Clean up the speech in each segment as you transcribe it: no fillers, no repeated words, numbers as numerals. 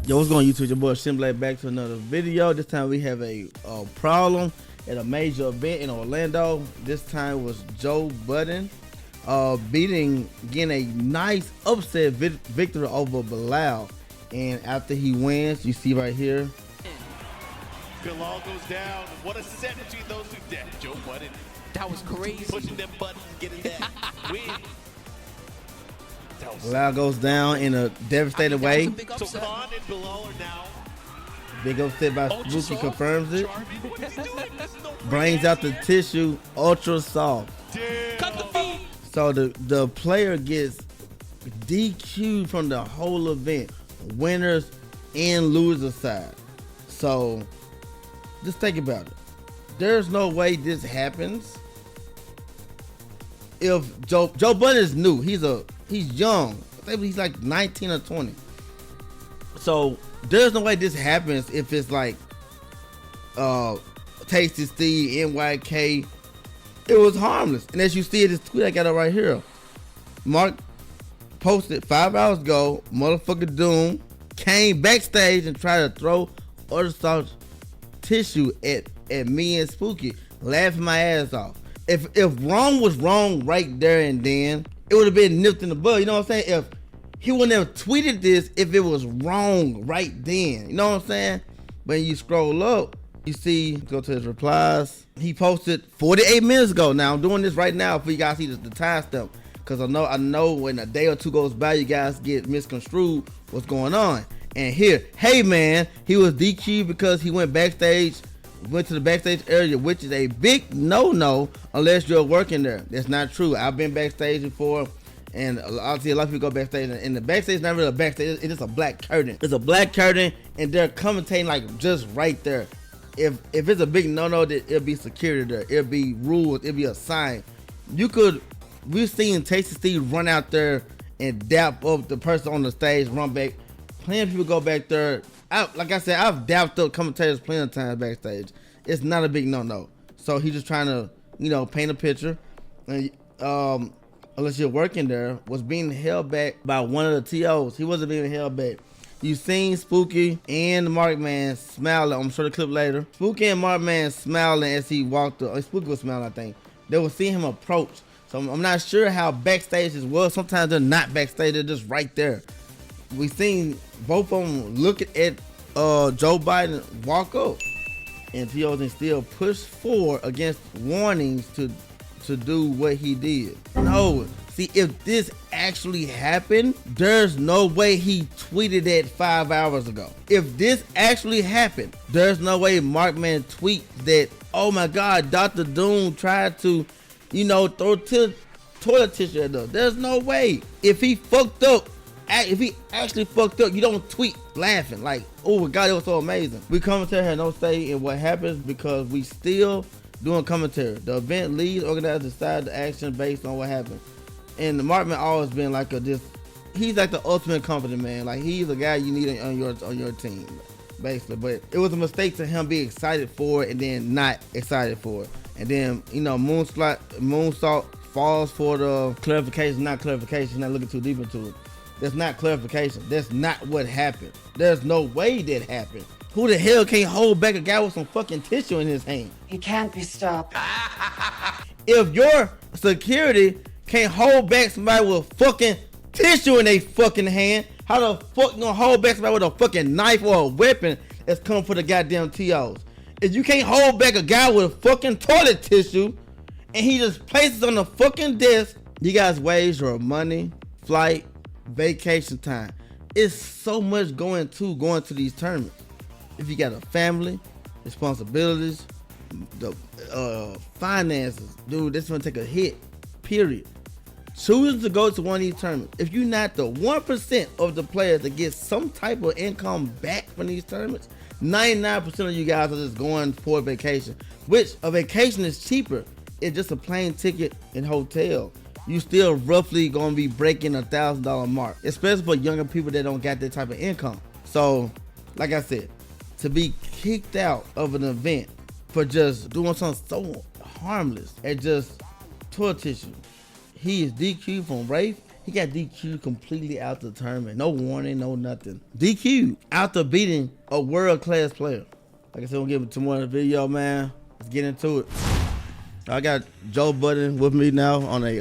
Yo, what's going on YouTube? Your boy ShinFolk back to another video. This time we have a problem at a major event in Orlando. This time was JoeBudden getting a nice upset victory over Bilal. And after he wins, you see right here, Bilal goes down. What a set between those two. JoeBudden. That was crazy. Pushing them buttons, getting that win. Bilal goes down in a devastated way. So Khan and Bilal are now. Big upset by Spooky confirms it. Brings out the tissue, ultra soft. Cut the feet. So the player gets DQ'd from the whole event, winners and losers side. So just think about it. There's no way this happens. If JoeBudden is new, he's young. I think he's like 19 or 20. So there's no way this happens if it's like Tasty Steve, NYK. It was harmless. And as you see this tweet I got it right here. Mark posted 5 hours ago, motherfucker Doom came backstage and tried to throw other soft tissue at me and Spooky, laughing my ass off. If wrong was wrong right there and then, it would have been nipped in the bud. You know what I'm saying? If he wouldn't have tweeted this if it was wrong right then. You know what I'm saying? When you scroll up, you see, go to his replies. He posted 48 minutes ago. Now I'm doing this right now for you guys see the timestamp, because I know when a day or two goes by, you guys get misconstrued what's going on. And here, hey man, he was DQ'd because he went to the backstage area, which is a big no-no unless you're working there. That's not true. I've been backstage before, and obviously a lot of people go backstage, and the backstage is not really a backstage. It's just a black curtain. It's a black curtain, and they're commentating like just right there. If it's a big no-no, that it'll be security there. It'll be rules. It'll be a sign. We've seen Tasty Steve run out there and dap up the person on the stage, run back. Plenty of people go back there. Like I said, I've dapped up commentators plenty of times backstage. It's not a big no-no. So he's just trying to, paint a picture. And unless you're working there, was being held back by one of the TOs. He wasn't being held back. You seen Spooky and Markman smiling. I'm sure the clip later. Spooky and Markman smiling as he walked up. Spooky was smiling, I think. They were seeing him approach. So I'm not sure how backstage this was. Sometimes they're not backstage. They're just right there. We seen both of them looking at JoeBudden walk up, and TOs still push forward against warnings to do what he did. No, see, if this actually happened, there's no way he tweeted that 5 hours ago. If this actually happened, there's no way Markman tweet that, oh my God, Dr. Doom tried to, throw toilet tissue at us. There's no way. If he fucked up, if he actually fucked up, you don't tweet laughing like, oh my God, it was so amazing. We commentary had no say in what happens because we still doing commentary. The event lead organizer decide the action based on what happened. And the Markman always been like he's like the ultimate confident man. Like he's a guy you need on your team, basically. But it was a mistake to him be excited for it and then not excited for it. And then Moonsault falls for the clarification, not looking too deep into it. That's not clarification. That's not what happened. There's no way that happened. Who the hell can't hold back a guy with some fucking tissue in his hand? He can't be stopped. If your security can't hold back somebody with fucking tissue in their fucking hand, how the fuck you gonna hold back somebody with a fucking knife or a weapon that's coming for the goddamn TOs? If you can't hold back a guy with fucking toilet tissue and he just places on the fucking desk, you guys waste your money, flight, vacation time. It's so much going to these tournaments. If you got a family, responsibilities, the finances, dude, that's gonna take a hit, period. Choosing to go to one of these tournaments, if you're not the 1% of the players that get some type of income back from these tournaments, 99% of you guys are just going for a vacation, which a vacation is cheaper. It's just a plane ticket and hotel. You still roughly gonna be breaking $1,000 mark, especially for younger people that don't got that type of income. So, like I said, to be kicked out of an event for just doing something so harmless and just toilet tissue, he is DQ'd from Rafe He got DQ completely out the tournament. No warning, no nothing. DQ after beating a world-class player. Like I said, we'll give it to more of the video, man. Let's get into it. I got JoeBudden with me now on a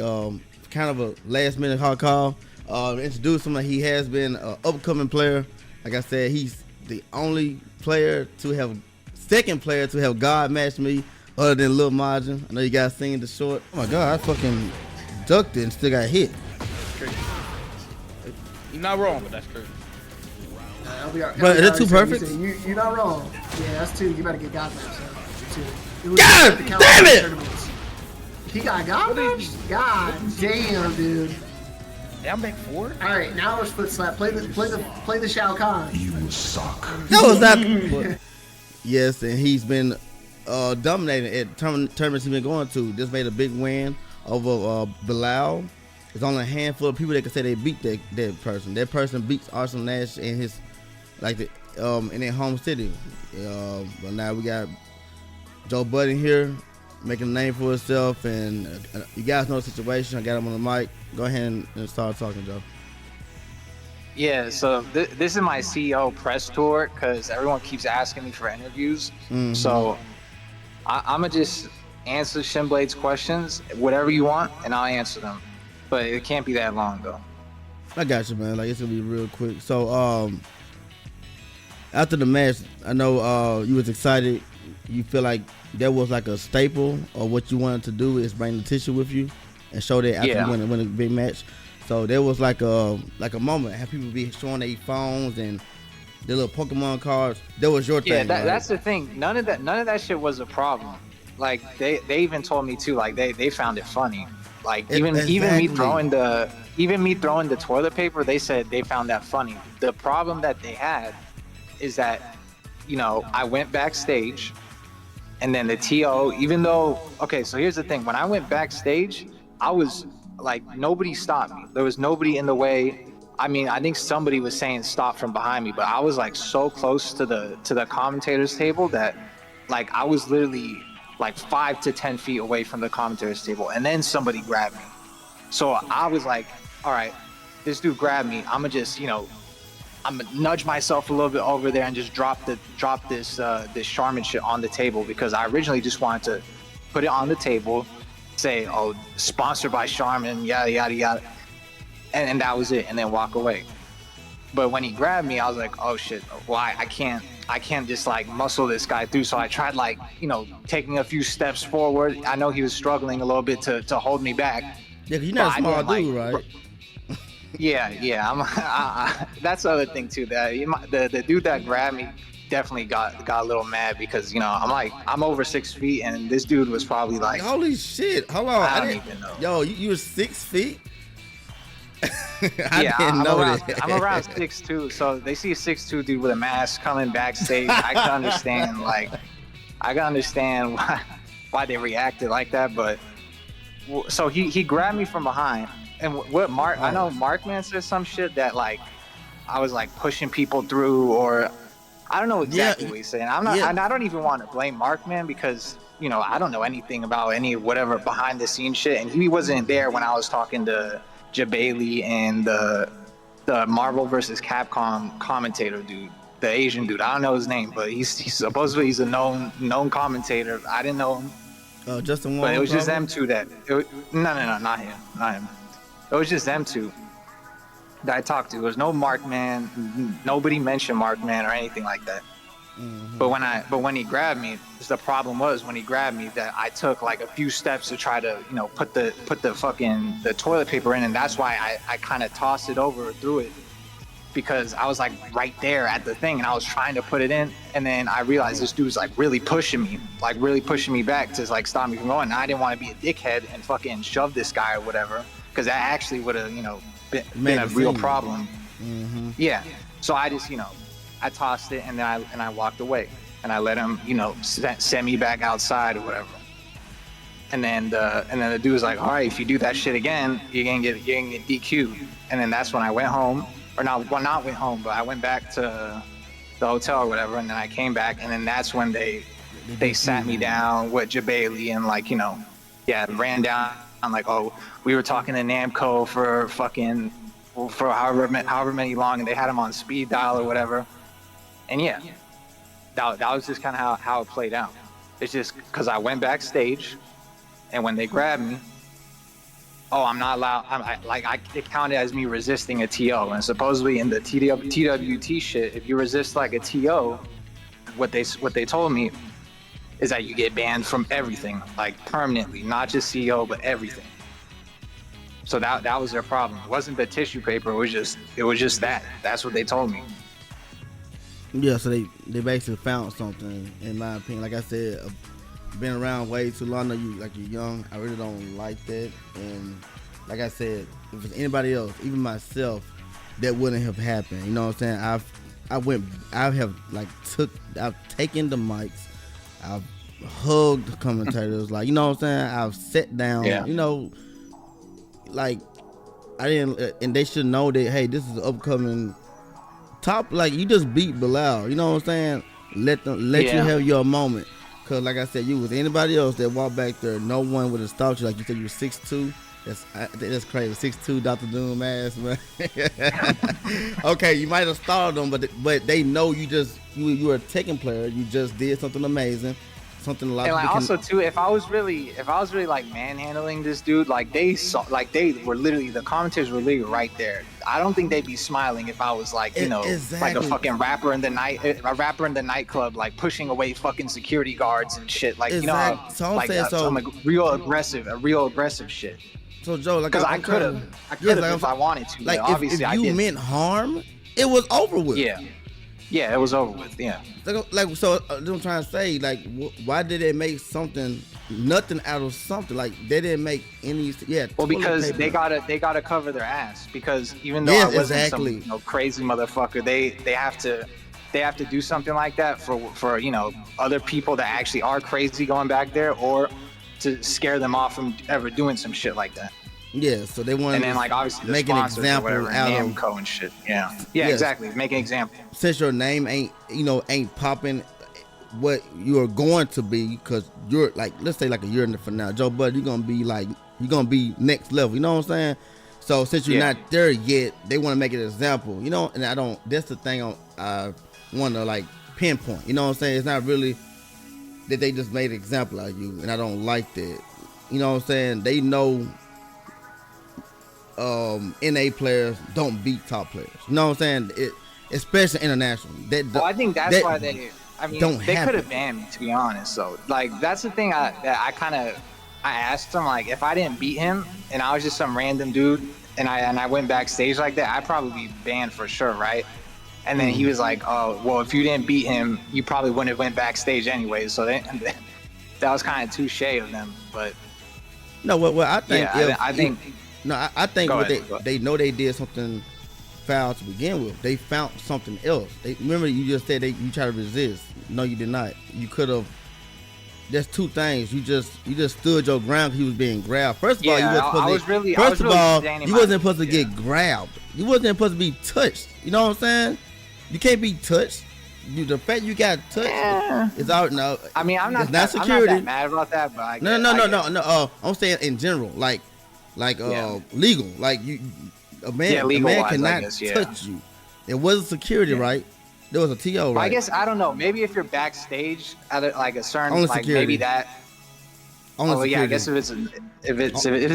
kind of a last-minute hard call. Introduce him like he has been an upcoming player. Like I said, he's the only player to have, second player to have God matched me other than Lil Margin. I know you guys seen the short. Oh my God, I fucking ducked it and still got hit. Crazy. You're not wrong, but that's crazy. But is it too perfect? You're not wrong. Yeah, that's two. You better get God matched. God damn it! He got God matched? God damn, dude. Yeah, I'm back 4. All right, now let's foot slap. Play the Shao Kahn. You suck. That was not. Yes, and he's been dominating at tournaments he's been going to. Just made a big win over Bilal. There's only a handful of people that can say they beat that person. That person beats Arsenal Nash in his in their home city. But now we got JoeBudden here making a name for himself, and you guys know the situation. I got him on the mic. Go ahead and start talking, Joe. Yeah, so this is my CEO press tour because everyone keeps asking me for interviews. So I'm going to just answer Shinblade's questions, whatever you want, and I'll answer them. But it can't be that long, though. I got you, man. Like, it's going to be real quick. So, after the match, I know you was excited. You feel like that was like a staple of what you wanted to do is bring the tissue with you and show that after you win a big match. So there was like a moment. Have people be showing their phones and their little Pokemon cards. That was your thing. Yeah, right? that's the thing. None of that shit was a problem. Like they even told me too. Like they found it funny. Like even me throwing the toilet paper, they said they found that funny. The problem that they had is that, you know, I went backstage. And then the TO, even though, okay, so here's the thing. When I went backstage, I was like, nobody stopped me. There was nobody in the way. I mean, I think somebody was saying stop from behind me, but I was like so close to the commentators table that like I was literally like 5 to 10 feet away from the commentators table. And then somebody grabbed me. So I was like, all right, this dude grabbed me. I'm gonna just, you know, I'm gonna nudge myself a little bit over there and just drop this Charmin shit on the table, because I originally just wanted to put it on the table, say, oh, sponsored by Charmin, yada yada yada, and that was it, and then walk away. But when he grabbed me, I was like, oh shit, why I can't just like muscle this guy through. So I tried, like, you know, taking a few steps forward. I know he was struggling a little bit to hold me back. Yeah, 'cause you're not a small dude, right? Yeah. That's the other thing too. That the dude that grabbed me definitely got a little mad because, you know, I'm over 6 feet and this dude was probably like, holy shit! Hold on, I don't even know. Yo, you were 6 feet? I'm around 6'2", so they see a 6'2" dude with a mask coming backstage. I can understand, why they reacted like that. But so he grabbed me from behind. And what I know Markman said some shit that like I was like pushing people through, or I don't know exactly what he's saying. I don't even want to blame Markman because, you know, I don't know anything about any whatever behind the scenes shit, and he wasn't there when I was talking to JoeBudden and the Marvel vs. Capcom commentator dude, the Asian dude. I don't know his name, but he's supposedly he's a known commentator. I didn't know him. Justin Wong. But it was just them two that. No, not him. It was just them two that I talked to. There was no Markman. Nobody mentioned Markman or anything like that. Mm-hmm. But when he grabbed me, the problem was when he grabbed me that I took like a few steps to try to, you know, put the toilet paper in, and that's why I kind of tossed it over through it, because I was like right there at the thing and I was trying to put it in, and then I realized this dude's like really pushing me back to like stop me from going. And I didn't want to be a dickhead and fucking shove this guy or whatever, because that actually would have, you know, been a real problem. Mm-hmm. Yeah. So I just, you know, I tossed it and then I walked away and I let him, you know, send me back outside or whatever. And then the dude was like, all right, if you do that shit again, you're gonna get DQ'd. And then that's when I went home, or not went home, but I went back to the hotel or whatever. And then I came back, and then that's when they sat me down with JoeBudden and, like, you know, ran down like, oh, we were talking to Namco for however many long, and they had him on speed dial or whatever. And yeah, that was just kind of how it played out. It's just because I went backstage, and when they grabbed me, oh, I'm not allowed. It counted as me resisting a TO, and supposedly in the TWT shit, if you resist like a TO, what they told me is that you get banned from everything, like permanently, not just CO, but everything. So that was their problem. It wasn't the tissue paper. It was just that. That's what they told me. Yeah, so they basically found something, in my opinion. Like I said, been around way too long. I know you're young. I really don't like that. And like I said, if it's anybody else, even myself, that wouldn't have happened. You know what I'm saying? I've taken the mics, I've hugged commentators, like, you know what I'm saying? I've sat down, you know, like, I didn't, and they should know that, hey, this is upcoming top, like, you just beat Bilal, you know what I'm saying? Let you have your moment. Cause like I said, you was anybody else that walked back there, no one would have stopped you. Like you said, you were 6'2". I think that's crazy. 6'2", Dr. Doom ass, man. Okay, you might have started them, but they know you were a Tekken player. You just did something amazing, something a lot. And like also too, if I was really like manhandling this dude, like they were literally, the commentators were literally right there. I don't think they'd be smiling if I was like, you know, like a fucking rapper in the nightclub, like pushing away fucking security guards and shit, like, you know, so like some real aggressive shit. So Joe, like, because I could have if I wanted to. Like, obviously, if you meant harm, it was over with. Yeah, it was over with. Yeah. Like, so I'm trying to say, like, why did they make nothing out of something? Like, they didn't make any. Yeah. Well, because they gotta cover their ass. Because even though I wasn't some crazy motherfucker, they have to do something like that for you know, other people that actually are crazy going back there, or to scare them off from ever doing some shit like that. Yeah, so they wanted, and then like obviously make an example out of Namco and shit. Yeah, exactly. Make an example. Since your name ain't popping what you're going to be, because you're like, let's say like a year from now, JoeBudden, you're gonna be next level. You know what I'm saying? So since you're not there yet, they want to make an example. You know, and that's the thing I want to like pinpoint. You know what I'm saying? It's not really that they just made an example out of you, and I don't like that. You know what I'm saying? They know NA players don't beat top players. You know what I'm saying? Especially international. I think that's why they could have banned me, to be honest. So like, that's the thing I asked them, like, if I didn't beat him and I was just some random dude and I went backstage like that, I'd probably be banned for sure, right? And then he was like, oh, well, if you didn't beat him, you probably wouldn't have went backstage anyway. So that was kind of touche of them. But no, well, I think I think they know they did something foul to begin with. They found something else. Remember, you just said you tried to resist. No, you did not. You could have. There's two things. You just stood your ground because he was being grabbed. First of all, you wasn't supposed to get grabbed. You wasn't supposed to be touched. You know what I'm saying? You can't be touched. The fact you got touched is out now. I mean, I'm not that mad about that, but no. I'm saying in general, like legal. Like a man cannot touch you. It wasn't security, right? There was a TO, right? I guess, I don't know. Maybe if you're backstage at like a certain, like security. Maybe that. Yeah, I guess if it's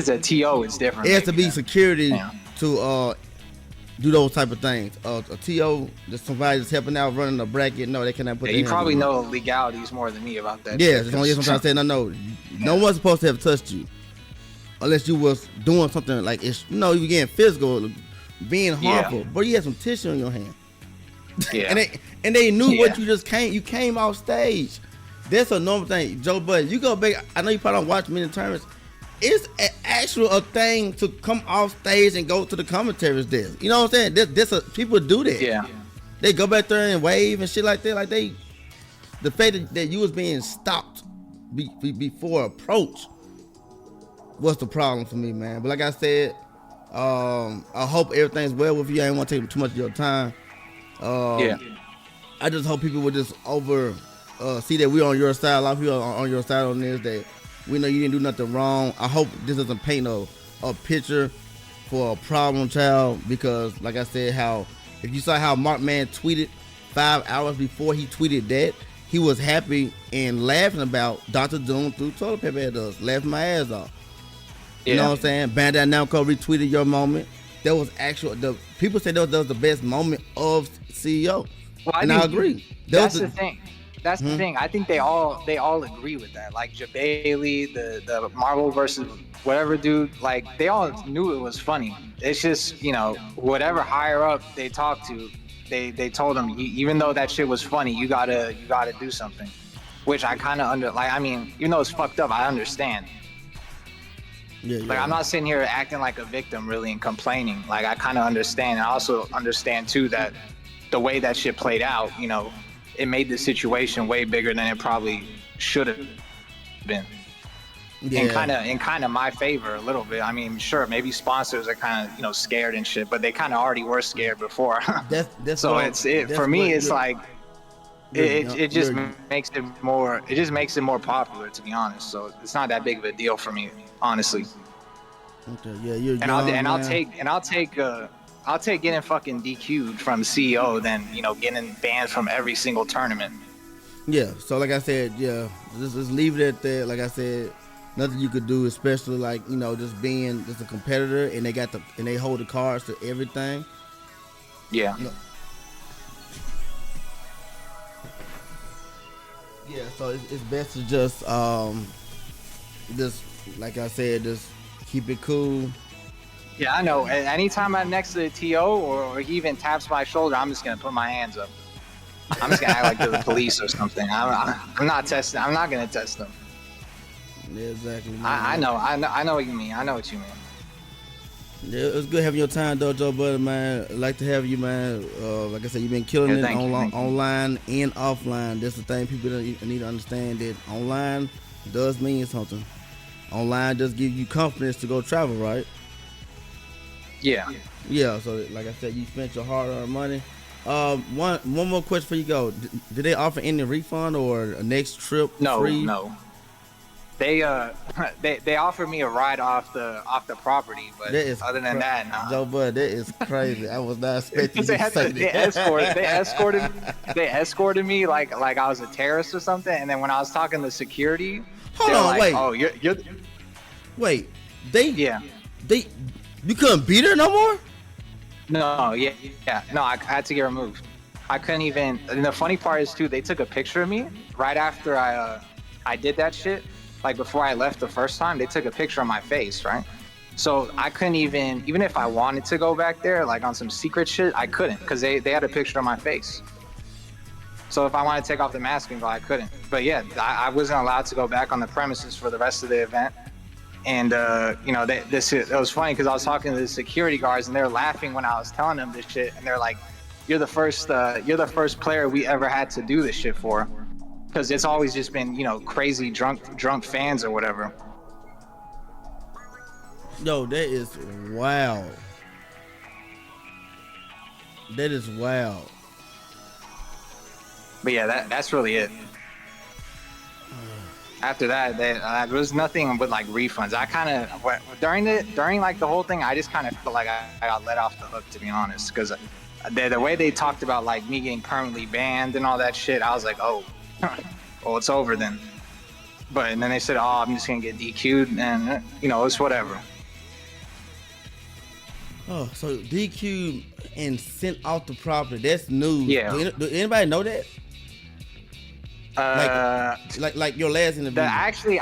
a TO, it's different. It has to be security to do those type of things. A TO, just somebody that's helping out running a bracket. No, they cannot put. Yeah, you probably know legalities more than me about that. Yeah, that's what I'm trying to say. No one's supposed to have touched you unless you was doing something like you were getting physical, being harmful. But you had some tissue in your hand. Yeah. and they knew what you just came. You came off stage. That's a normal thing, JoeBudden. You go back. I know you probably don't watch many tournaments. It's a thing to come off stage and go to the commentaries desk. You know what I'm saying? People do that. Yeah. They go back there and wave and shit like that. Like the fact that you was being stopped before approach was the problem for me, man. But like I said, I hope everything's well with you. I ain't want to take too much of your time. I just hope people would just see that we're on your side. A lot of people are on your side on this. That We know you didn't do nothing wrong. I hope this doesn't paint a picture for a problem child, because like I said, if you saw how Mark Man tweeted 5 hours before he tweeted that, he was happy and laughing about Dr. Doom through toilet paper at us, laughing my ass off. You know what I'm saying? Bandai Namco retweeted your moment. That was the people said that was the best moment of CEO. Well, I agree. That's the thing. That's the thing. I think they all agree with that. Like Jabali, the Marvel versus whatever dude, like they all knew it was funny. It's just, you know, whatever higher up they talked to, they told him, even though that shit was funny, you gotta do something. Which I kind of I mean, even though it's fucked up, I understand. Yeah. Like I'm not sitting here acting like a victim really and complaining. Like I kind of understand. I also understand too that the way that shit played out, you know, it made the situation way bigger than it probably should have been. Yeah. In kind of my favor a little bit. I mean, sure, maybe sponsors are kind of, you know, scared and shit, but they kind of already were scared before. That's so for me. It's like it just makes it more. It just makes it more popular, to be honest. So it's not that big of a deal for me, honestly. Okay, yeah, I'll take getting fucking DQ'd from CEO than, you know, getting banned from every single tournament. Yeah. So like I said, yeah, just leave it at that. Like I said, nothing you could do, especially like, you know, just being just a competitor, and they hold the cards to everything. Yeah. You know, yeah. So it's best to just like I said, just keep it cool. Yeah, I know. Anytime I'm next to the TO or he even taps my shoulder, I'm just gonna put my hands up. I'm just gonna act like they're the police or something. I'm not testing. I'm not gonna test them. Yeah, exactly. I know what you mean. I know what you mean. Yeah, it's good having your time though, JoeBudden, man. I'd like to have you, man. Like I said, you've been killing it online and offline. That's the thing people need to understand, that online does mean something. Online does give you confidence to go travel, right? Yeah. Yeah, so like I said, you spent your hard-earned money. One more question for you go. Did they offer any refund or a next trip free? No. They offered me a ride off the property, but other than that, no. JoeBudden, that is crazy. I was not expecting you to say that. They escorted me like I was a terrorist or something, and then when I was talking to security, hold on, like, wait. Oh, you're wait. You couldn't beat her no more? No, yeah. No, I had to get removed. I couldn't even. And the funny part is too, they took a picture of me right after I did that shit. Like before I left the first time, they took a picture of my face, right? So I couldn't even if I wanted to go back there, like on some secret shit, I couldn't, because they had a picture of my face. So if I wanted to take off the mask and go, I couldn't. But yeah, I wasn't allowed to go back on the premises for the rest of the event. And you know, it was funny because I was talking to the security guards and they're laughing when I was telling them this shit, and they're like, "You're the first player we ever had to do this shit for," because it's always just been, you know, crazy drunk fans or whatever. Yo, that is wild. That is wild. But yeah, that's really it. After that, there was nothing but like refunds. I kind of during like the whole thing, I just kind of felt like I got let off the hook, to be honest, because the way they talked about like me getting permanently banned and all that shit, I was like, oh, well, it's over then. And then they said, oh, I'm just gonna get DQ'd, and you know, it's whatever. Oh, so DQ'd and sent off the property. That's news. Yeah. Do anybody know that? Like your last interview. I actually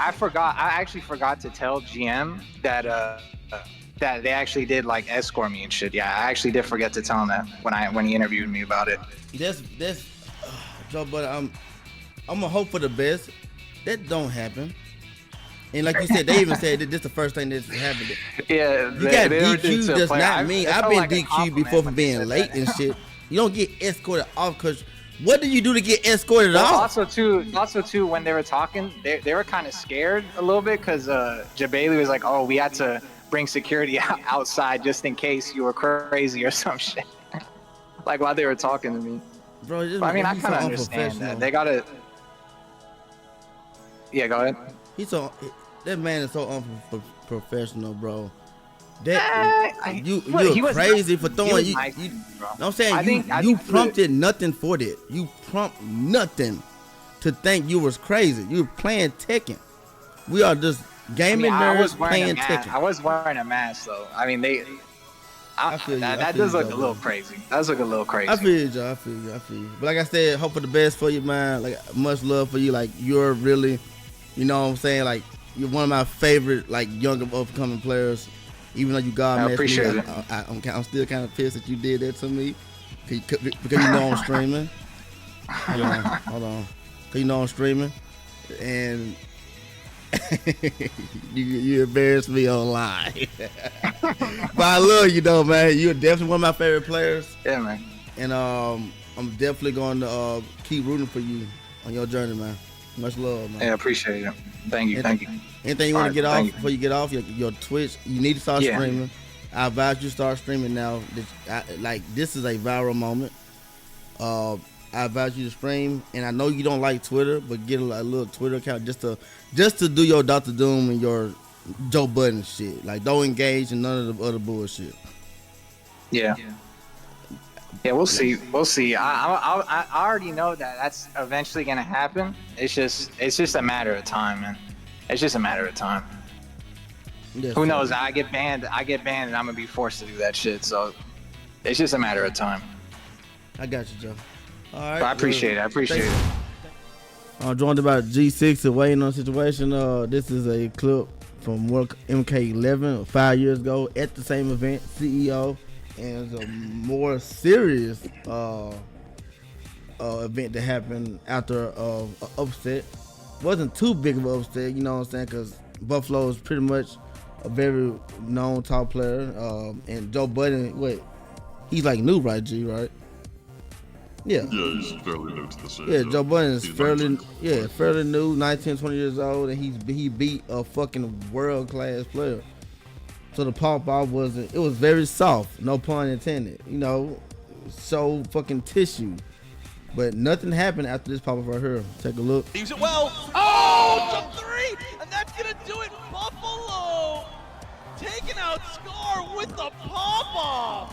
forgot to tell GM that they actually did like escort me and shit. Yeah, I actually did forget to tell him that when he interviewed me about it. That's Joe, but I'm gonna hope for the best. That don't happen. And like you said, they even said that this is the first thing that's happened. Yeah, you got DQ'd does not mean I've been DQ'd before for being late and shit. You don't get escorted off because. What did you do to get escorted off? Also too, when they were talking, they were kind of scared a little bit because Jabali was like, "Oh, we had to bring security outside just in case you were crazy or some shit." Like while they were talking to me. Bro, I mean, I kind of understand that. They gotta. Yeah, go ahead. that man is so unprofessional, bro. That you're crazy for throwing. You, know I'm saying you prompted nothing for that. You prompt nothing to think you was crazy. You were playing Tekken. We are just gaming nerds playing Tekken. I was wearing a mask though. I mean that does look a little crazy. That does look a little crazy. I feel you, Joe. I feel you. But like I said, hope for the best for you, man. Like much love for you. Like you're really, you know what I'm saying? Like you're one of my favorite like younger upcoming players. Even though you God I appreciate me, it. I'm still kind of pissed that you did that to me because you know I'm streaming. Hold on. Because you know I'm streaming, and you embarrassed me online. But I love you though, man. You're definitely one of my favorite players. Yeah, man. And I'm definitely going to keep rooting for you on your journey, man. Much love, man. Yeah, appreciate it. Thank you. Anything you want to get off before you get off your Twitch? You need to start streaming. I advise you start streaming now. This is a viral moment. I advise you to stream, and I know you don't like Twitter, but get a little Twitter account just to do your Dr. Doom and your JoeBudden shit. Like don't engage in none of the other bullshit. Yeah. Yeah, we'll see. We'll see. I already know that that's eventually gonna happen. It's just a matter of time, man. It's just a matter of time. Yes, who knows? I get banned, and I'm gonna be forced to do that shit. So it's just a matter of time. I got you, Joe. All right. But I appreciate it. I'm joined by G6 waiting on the situation. This is a clip from World MK11 5 years ago at the same event. CEO. And it's a more serious event that happened after an upset. Wasn't too big of an upset, you know what I'm saying? Because Buffalo is pretty much a very known top player. And JoeBudden, he's like new, right, G, right? Yeah. Yeah, he's fairly new to the city. Yeah, JoeBudden is fairly new, 19, 20 years old, and he beat a fucking world-class player. So the pop-off was very soft, no pun intended. You know, so fucking tissue. But nothing happened after this pop-off right here. Take a look. Use it well. Oh, the three, and that's gonna do it. Buffalo taking out Scar with the pop-off.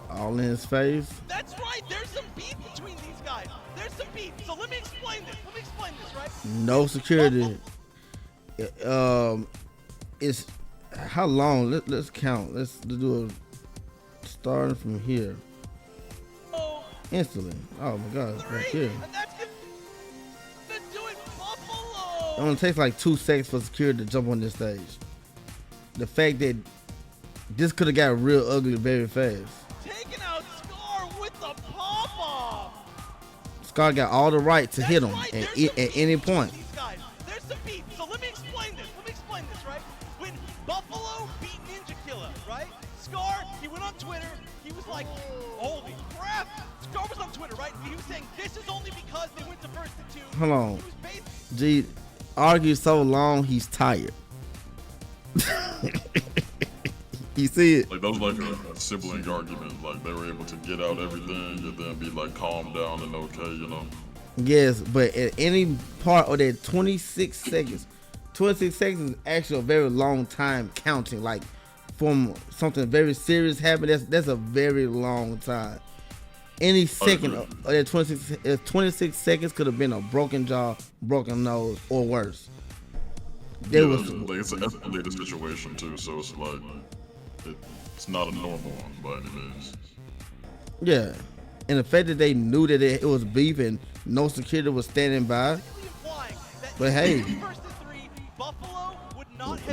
All in his face. That's right. There's some beef between these guys. There's some beef. So let me explain this, right? No security. It's how long? Let's count. Let's do a starting from here. Instantly. Oh my God, it's right here. And that's gonna do it, Buffalo. It only takes like 2 seconds for security to jump on this stage. The fact that this could have got real ugly very fast. Taking out Scar with the pop-off. Scar got all the right to hit him at any point. There's some beef. So let me explain this, right? When Buffalo beat Ninja Killer, right? Scar, he went on Twitter. He was like, holy crap. Scar was on Twitter, right? He was saying this is only because they went to first to two. Hold on. G, argue so long, he's tired. You see it? Like that was like a sibling argument. Like they were able to get out everything and then be like calm down and okay, you know. Yes, but at any part of that 26 seconds is actually a very long time counting. Like from something very serious happened, that's a very long time. Any second of that 26 seconds could have been a broken jaw, broken nose, or worse. Like it's an escalated situation too, so it's like it's not a normal one by any means. Yeah, and the fact that they knew that it was beef and no security was standing by. But hey,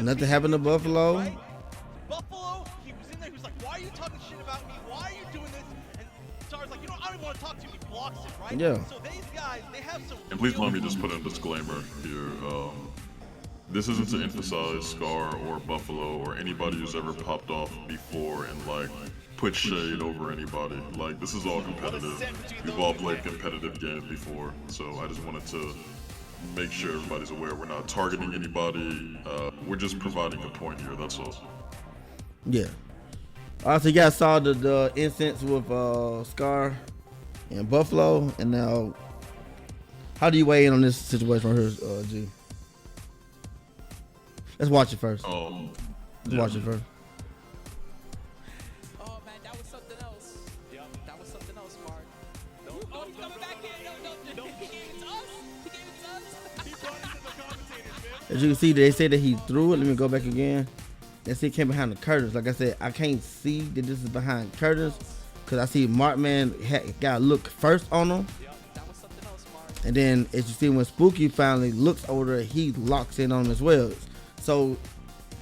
nothing happened to Buffalo. Right? Buffalo, he was in there. He was like, "Why are you talking shit about me? Why are you doing this?" And Star's like, "You know, I don't even want to talk to you." He blocks it, right? Yeah. So these guys, they have some. And please let me just put in a disclaimer here. This isn't to emphasize Scar or Buffalo or anybody who's ever popped off before and like put shade over anybody. Like this is all competitive. We've all played competitive games before, so I just wanted to make sure everybody's aware we're not targeting anybody. We're just providing a point here. That's all. Yeah. All right, so you guys saw the instance with Scar and Buffalo, and now how do you weigh in on this situation right here, G? Let's watch it first. Let's Yeah. watch it first. Oh man, that was something else. Yep. That was something else, Mark. Oh, he's coming back in. No. He gave it to us. He gave it to us. He brought it to the commentators, man. As you can see, they said that he threw it. Let me go back again. They see it came behind the curtains. Like I said, I can't see that this is behind curtains because I see Markman got to look first on him. That was something else, Mark. And then as you see when Spooky finally looks over there, he locks in on him as well. So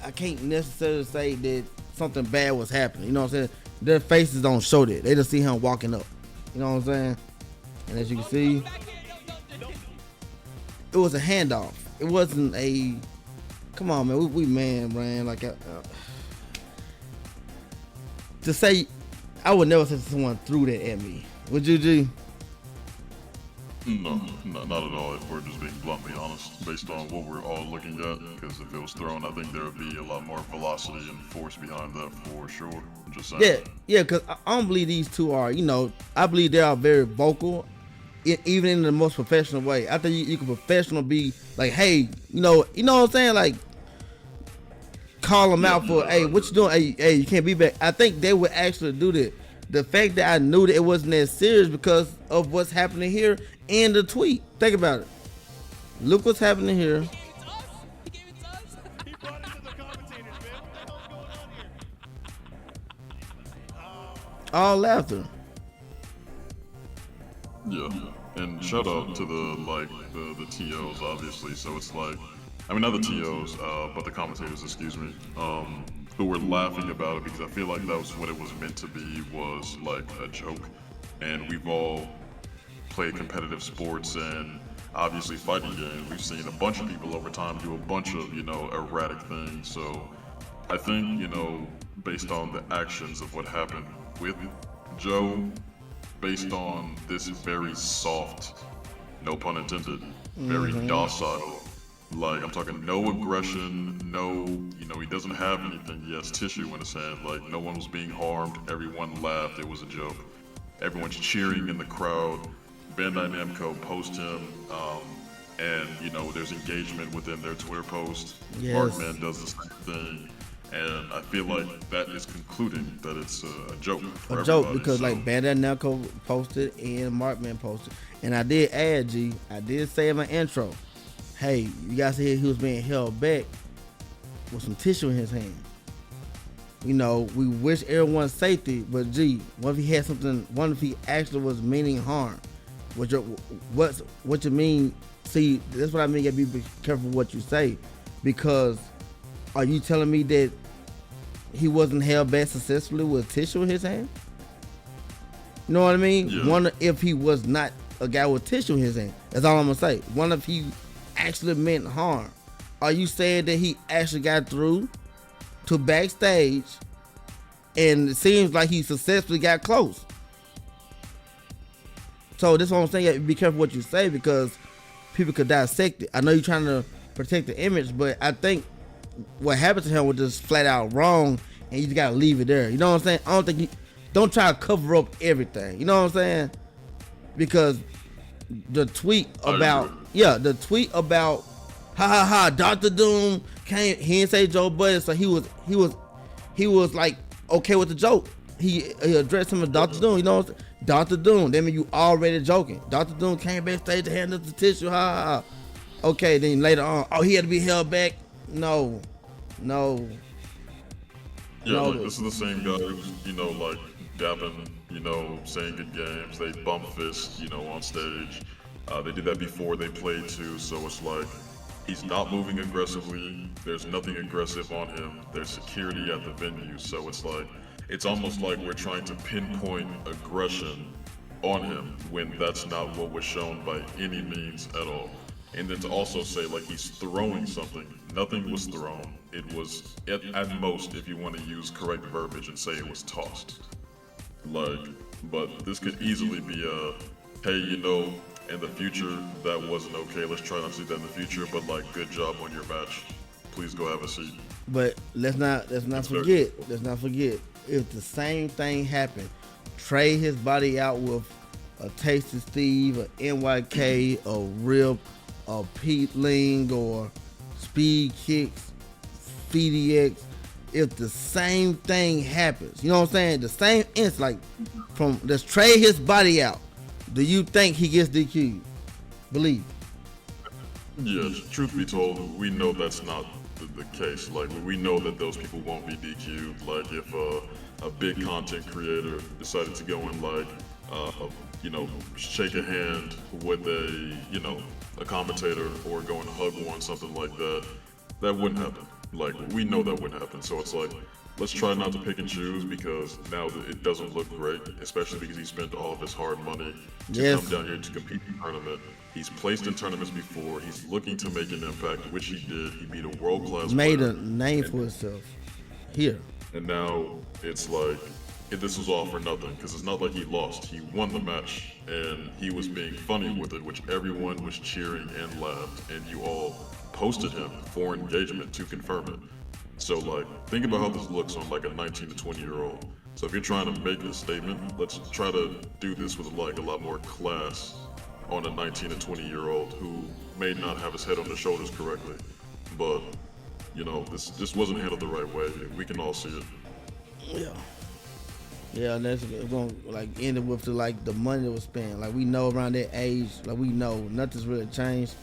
I can't necessarily say that something bad was happening. You know what I'm saying? Their faces don't show that. They just see him walking up. You know what I'm saying? And as you can see, it was a handoff. It wasn't a, come on, man, we man ran like a, to say, I would never say someone threw that at me. Would you, G? No, not at all. If we're just being bluntly honest, based on what we're all looking at, because if it was thrown, I think there would be a lot more velocity and force behind that for sure. I'm just saying. Yeah, because I don't believe these two are, I believe they are very vocal, even in the most professional way. I think you can professional be like, hey, you know what I'm saying? Like, call them out for, hey, what you doing? Hey, you can't be back. I think they would actually do that. The fact that I knew that it wasn't that serious because of what's happening here in the tweet. Think about it. Look what's happening here. He gave it to us. He brought it to the commentators, man. What the hell's going on here? All laughter. Yeah, and shout out to the TOs, obviously. So it's like, I mean, not the TOs, but the commentators, excuse me, who were laughing about it because I feel like that was what it was meant to be, was like a joke. And we've all played competitive sports and obviously fighting games. We've seen a bunch of people over time do a bunch of, erratic things. So I think, based on the actions of what happened with Joe, based on this very soft, no pun intended, very docile, like I'm talking no aggression, no, he doesn't have anything, he has tissue in his hand, like no one was being harmed, everyone laughed, it was a joke. Everyone's cheering in the crowd, Bandai Namco post him, and there's engagement within their Twitter post. Yes. Markman does the same thing. And I feel like that is concluding that it's a joke for A joke everybody, because so. like Bandai Namco posted and Markman posted, and I did add, G, I did say in my intro, hey, you guys hear he was being held back with some tissue in his hand. We wish everyone safety, but G, what if he had something? What if he actually was meaning harm? What you mean? See, that's what I mean. You gotta be careful what you say, because are you telling me that he wasn't held back successfully with tissue in his hand? You know what I mean? Yeah. Wonder if he was not a guy with tissue in his hand. That's all I'm gonna say. Wonder if he actually meant harm. Are you saying that he actually got through to backstage and it seems like he successfully got close? So this is what I'm saying. You have to be careful what you say because people could dissect it. I know you're trying to protect the image, but I think what happened to him was just flat out wrong, and you just gotta leave it there. You know what I'm saying? Don't try to cover up everything. You know what I'm saying? Because the tweet about Dr. Doom came. He didn't say JoeBudden, so he was like okay with the joke. He addressed him as Dr. Doom. You know what I'm saying? Dr. Doom. That mean you already joking. Dr. Doom came backstage to hand us the tissue. Okay, then later on, he had to be held back. No. Yeah, like this is the same guy who's, like dapping, saying good games. They bump fist, on stage. They did that before they played too, so it's like he's not moving aggressively. There's nothing aggressive on him. There's security at the venue, so it's like it's almost like we're trying to pinpoint aggression on him when that's not what was shown by any means at all. And then to also say like he's throwing something, nothing was thrown. It was at most, if you want to use correct verbiage, and say it was tossed. But this could easily be a, hey, in the future that wasn't okay. Let's try not to do that in the future. But like, good job on your match. Please go have a seat. But let's not forget. If the same thing happened, trade his body out with a Tasty Steve, a NYK, a Rip, a Pete Ling, or Speed Kicks, FDX, if the same thing happens, you know what I'm saying? The same instant, like from let's trade his body out. Do you think he gets DQ'd? Believe. Yeah, truth be told, we know that's not the case. Like, we know that those people won't be DQ'd. Like, if a big content creator decided to go and, like, shake a hand with a commentator or go and hug one, something like that, that wouldn't happen. Like, we know that wouldn't happen. So it's like, let's try not to pick and choose, because now it doesn't look great, especially because he spent all of his hard money to come down here to compete in the tournament. He's placed in tournaments before. He's looking to make an impact, which he did. He beat a world-class player. Made a name for himself here. And now it's like, this was all for nothing, because it's not like he lost. He won the match, and he was being funny with it, which everyone was cheering and laughed, and you all posted him for engagement to confirm it. So, like, think about how this looks on, like, a 19 to 20-year-old. So if you're trying to make a statement, let's try to do this with, like, a lot more class on a 19 to 20-year-old who may not have his head on his shoulders correctly. But, this wasn't handled the right way. We can all see it. Yeah, and that's going to, like, end it with the money that was spent. Like, we know around that age, like, we know nothing's really changed.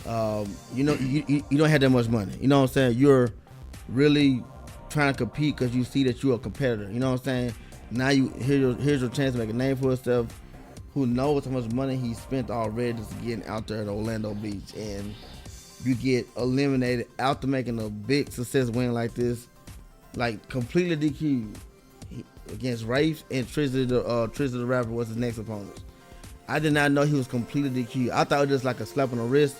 You don't have that much money. You know what I'm saying? You're really trying to compete because you see that you're a competitor. You know what I'm saying? Now here's your chance to make a name for yourself. Who knows how much money he spent already just getting out there at Orlando Beach, and you get eliminated after making a big success win like this, like completely DQ'd against Rafe, and Trizzy the Rapper was his next opponent. I did not know he was completely DQ'd. I thought it was just like a slap on the wrist,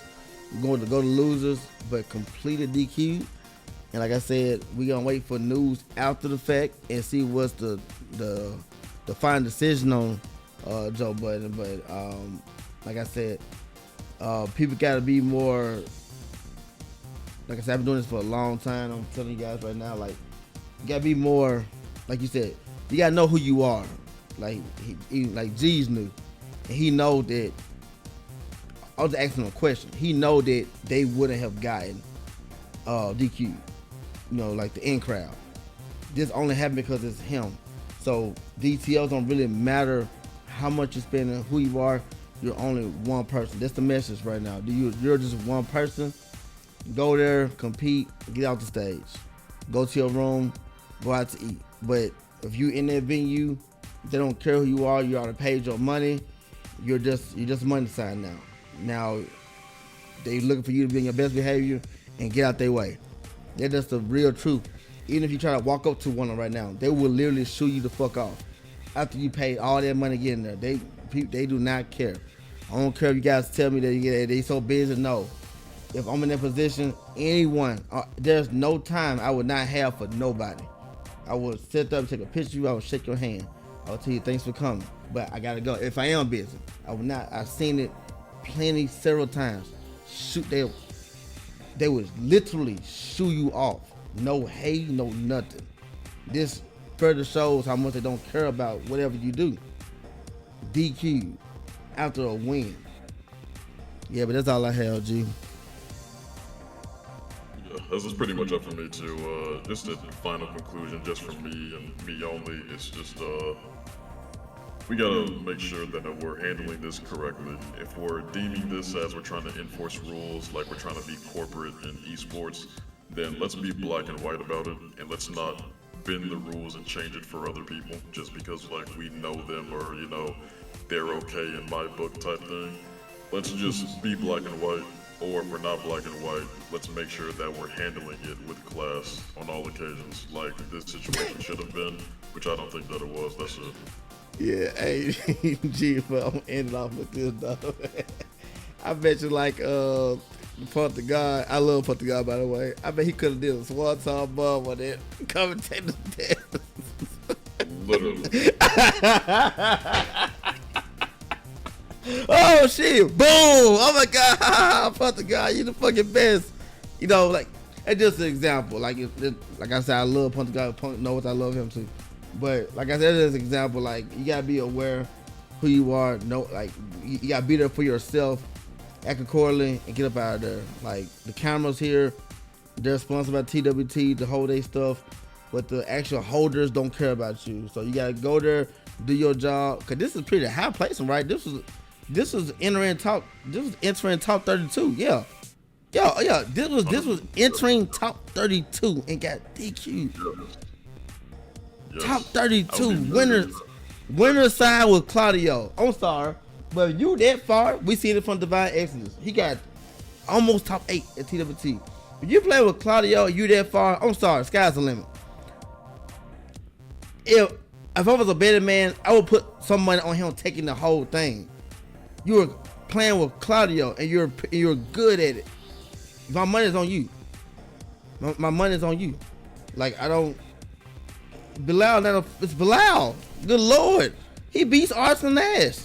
going to go to losers, but completely DQ'd. And like I said, we gonna wait for news after the fact and see what's the final decision on JoeBudden. But like I said, people gotta be more. Like I said, I've been doing this for a long time. I'm telling you guys right now, like, you gotta be more. Like you said, you gotta know who you are. Like like G's knew, and he know that. I was asking him a question. He know that they wouldn't have gotten DQ. Like the in crowd. This only happened because it's him. So DTLs don't really matter how much you spend and who you are. You're only one person. That's the message right now. You're just one person. Go there, compete, get out the stage. Go to your room, go out to eat. But if you in that venue, they don't care who you are. You already paid your money. You're just money sign now. Now they looking for you to be in your best behavior and get out their way. That's just the real truth. Even if you try to walk up to one right now, they will literally shoot you the fuck off after you paid all that money getting there. They do not care. I don't care if you guys tell me that they so busy. No, if I'm in that position, anyone, there's no time I would not have for nobody. I would sit up, take a picture of you, I would shake your hand. I would tell you thanks for coming, but I gotta go. If I am busy, I would not. I've seen it several times. They would literally shoo you off. No hate, no nothing. This further shows how much they don't care about whatever you do. DQ after a win. Yeah, but that's all I have, G. Yeah, this is pretty much up for me too. Just a final conclusion, just for me and me only. It's just we gotta make sure that we're handling this correctly. If we're deeming this as we're trying to enforce rules, like we're trying to be corporate in esports, then let's be black and white about it, and let's not bend the rules and change it for other people just because, like, we know them or, they're okay in my book type thing. Let's just be black and white, or if we're not black and white, let's make sure that we're handling it with class on all occasions, like this situation should have been, which I don't think that it was. That's it. Yeah, hey, G, but I'm gonna end it off with this, though. I bet you, like, Punt God, I love Punt God, by the way. I bet he could have did a swan-song bomb on that commentator test. Literally. Oh, shit, boom! Oh, my God, Punt God, you the fucking best. Like, it's just an example. Like I said, I love Punt God. Punt knows I love him, too. But like I said, as an example, like, you gotta be aware who you are. You gotta be there for yourself, act accordingly, and get up out of there. Like, the cameras here, They're sponsored by TWT to hold their stuff, but the actual holders don't care about you. So you gotta go there, do your job, cause this is pretty high placing, right? This was entering top 32. Yeah. This was entering top 32 and got DQ. Yes. Top 32 winner side with Claudio. I'm sorry, but if you that far, we seen it from Divine Exodus. He got almost top 8 at TWT. If you play with Claudio, you that far, I'm sorry, sky's the limit. If I was a better man, I would put some money on him taking the whole thing. You were playing with Claudio and you're good at it. My money's on you. My money's on you. Like, I don't. Bilal, it's Bilal. Good Lord. He beats Arsenal Nash.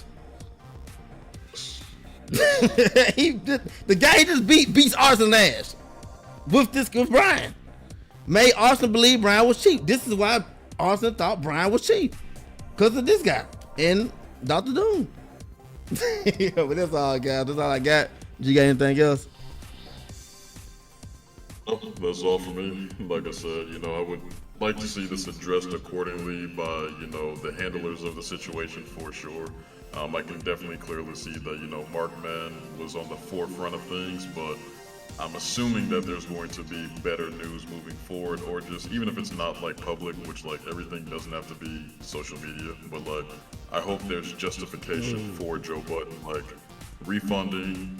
The guy he just beats Arsenal Nash with Brian. Made Arsenal believe Brian was cheap. This is why Arsenal thought Brian was cheap. Because of this guy and Dr. Doom. Yeah, but that's all, guys. That's all I got. You got anything else? Oh, that's all for me. Like I said, I would like to see this addressed accordingly by, the handlers of the situation for sure. I can definitely clearly see that, Markman was on the forefront of things, but I'm assuming that there's going to be better news moving forward, or just, even if it's not like public, which like everything doesn't have to be social media, but like, I hope there's justification for JoeBudden, like refunding,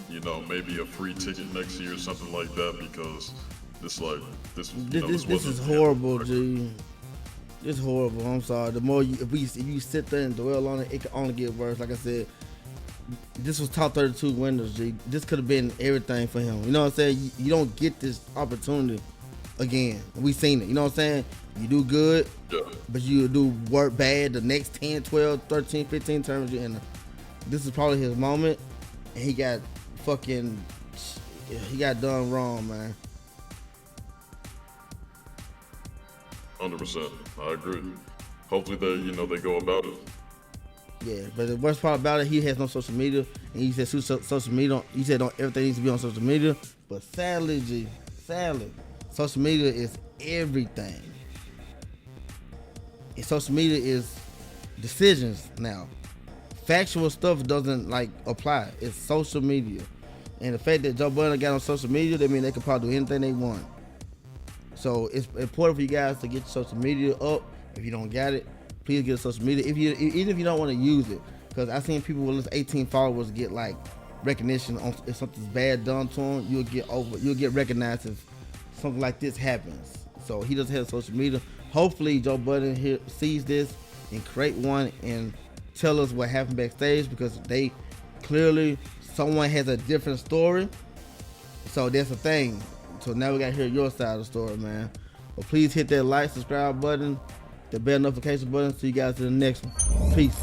maybe a free ticket next year or something like that, because this is horrible, G. It's horrible. I'm sorry. The more if you sit there and dwell on it, it can only get worse. Like I said, this was top 32 winners, G. This could have been everything for him. You know what I'm saying? You don't get this opportunity again. We seen it. You know what I'm saying? You do good, but you do work bad the next 10, 12, 13, 15 tournaments you're in. This is probably his moment, and he got done wrong, man. 100%. I agree. Hopefully they go about it. Yeah, but the worst part about it, he has no social media, and he said social media. He said everything needs to be on social media, but sadly, social media is everything. And social media is decisions now. Factual stuff doesn't apply. It's social media, and the fact that JoeBudden got on social media, that means they can probably do anything they want. So it's important for you guys to get your social media up. If you don't got it, please get a social media. Even if you don't want to use it, because I've seen people with 18 followers get recognition on if something's bad done to them. You'll get recognized if something like this happens. So he doesn't have social media. Hopefully JoeBudden here sees this and create one and tell us what happened backstage, because they clearly someone has a different story. So that's the thing. So now we gotta hear your side of the story, man. But please hit that like, subscribe button, the bell notification button. See you guys in the next one. Peace.